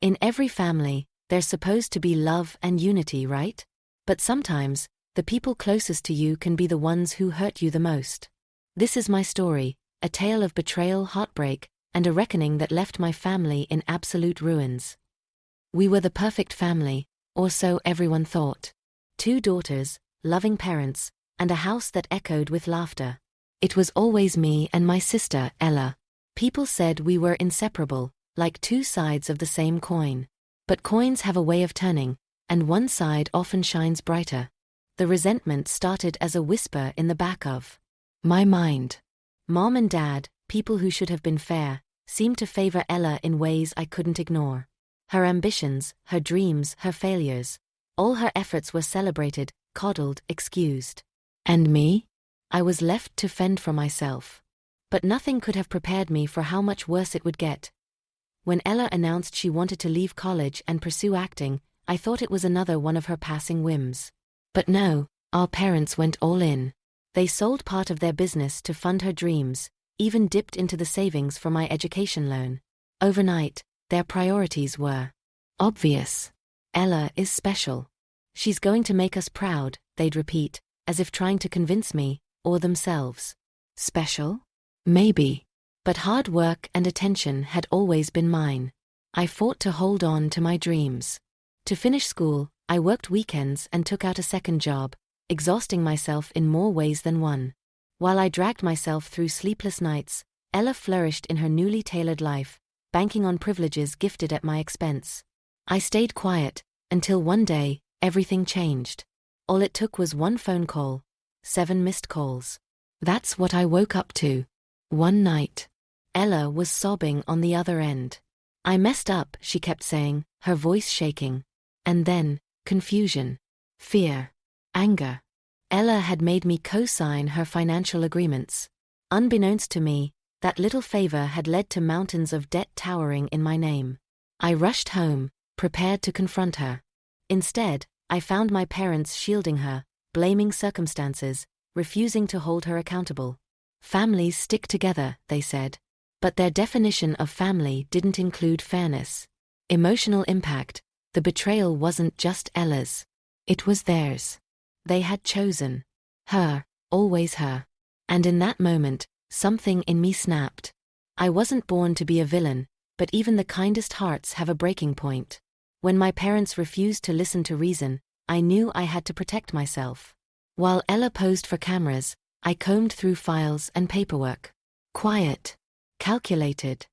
In every family, there's supposed to be love and unity, right? But sometimes, the people closest to you can be the ones who hurt you the most. This is my story, a tale of betrayal, heartbreak, and a reckoning that left my family in absolute ruins. We were the perfect family, or so everyone thought. 2 daughters, loving parents, and a house that echoed with laughter. It was always me and my sister, Ella. People said we were inseparable, like 2 sides of the same coin. But coins have a way of turning, and one side often shines brighter. The resentment started as a whisper in the back of my mind. Mom and Dad, people who should have been fair, seemed to favor Ella in ways I couldn't ignore. Her ambitions, her dreams, her failures. All her efforts were celebrated, coddled, excused. And me? I was left to fend for myself. But nothing could have prepared me for how much worse it would get. When Ella announced she wanted to leave college and pursue acting, I thought it was another one of her passing whims. But no, our parents went all in. They sold part of their business to fund her dreams, even dipped into the savings for my education loan. Overnight, their priorities were obvious. Ella is special. She's going to make us proud, they'd repeat, as if trying to convince me, or themselves. Special? Maybe. But hard work and attention had always been mine. I fought to hold on to my dreams. To finish school, I worked weekends and took out a second job, exhausting myself in more ways than one. While I dragged myself through sleepless nights, Ella flourished in her newly tailored life, banking on privileges gifted at my expense. I stayed quiet, until one day, everything changed. All it took was one phone call, 7 missed calls. That's what I woke up to. One night. Ella was sobbing on the other end. I messed up, she kept saying, her voice shaking. And then, confusion. Fear. Anger. Ella had made me co-sign her financial agreements. Unbeknownst to me, that little favor had led to mountains of debt towering in my name. I rushed home, prepared to confront her. Instead, I found my parents shielding her, blaming circumstances, refusing to hold her accountable. Families stick together, they said. But their definition of family didn't include fairness. Emotional impact. The betrayal wasn't just Ella's. It was theirs. They had chosen her, always her. And in that moment, something in me snapped. I wasn't born to be a villain, but even the kindest hearts have a breaking point. When my parents refused to listen to reason, I knew I had to protect myself. While Ella posed for cameras, I combed through files and paperwork. Quiet. Calculated.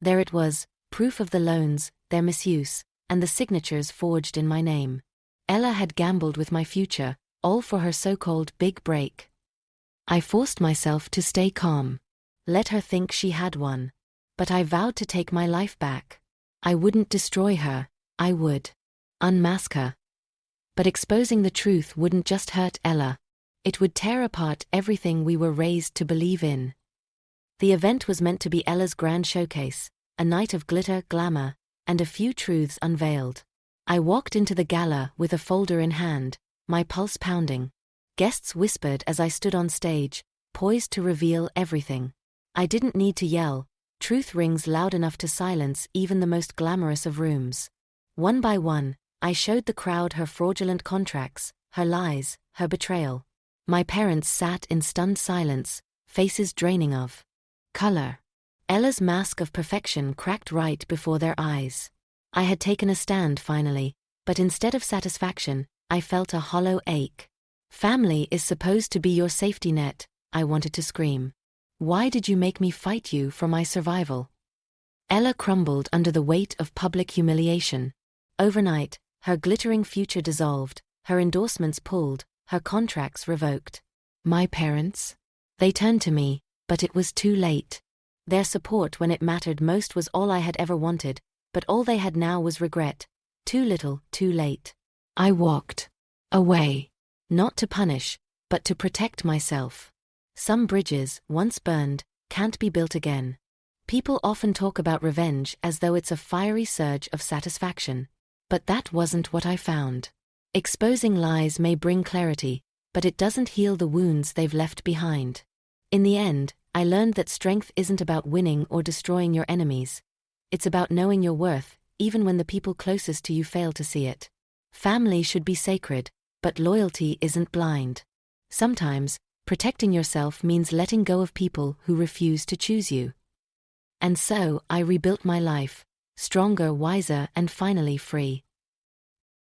There it was, proof of the loans, their misuse, and the signatures forged in my name. Ella had gambled with my future, all for her so-called big break. I forced myself to stay calm. Let her think she had one. But I vowed to take my life back. I wouldn't destroy her, I would unmask her. But exposing the truth wouldn't just hurt Ella. It would tear apart everything we were raised to believe in. The event was meant to be Ella's grand showcase, a night of glitter, glamour, and a few truths unveiled. I walked into the gala with a folder in hand, my pulse pounding. Guests whispered as I stood on stage, poised to reveal everything. I didn't need to yell. Truth rings loud enough to silence even the most glamorous of rooms. One by one, I showed the crowd her fraudulent contracts, her lies, her betrayal. My parents sat in stunned silence, faces draining of color. Ella's mask of perfection cracked right before their eyes. I had taken a stand finally, but instead of satisfaction, I felt a hollow ache. Family is supposed to be your safety net, I wanted to scream. Why did you make me fight you for my survival? Ella crumbled under the weight of public humiliation. Overnight, her glittering future dissolved, her endorsements pulled, her contracts revoked. My parents? They turned to me, but it was too late. Their support when it mattered most was all I had ever wanted, but all they had now was regret. Too little, too late. I walked away. Not to punish, but to protect myself. Some bridges, once burned, can't be built again. People often talk about revenge as though it's a fiery surge of satisfaction. But that wasn't what I found. Exposing lies may bring clarity, but it doesn't heal the wounds they've left behind. In the end, I learned that strength isn't about winning or destroying your enemies. It's about knowing your worth, even when the people closest to you fail to see it. Family should be sacred, but loyalty isn't blind. Sometimes, protecting yourself means letting go of people who refuse to choose you. And so, I rebuilt my life, stronger, wiser, and finally free.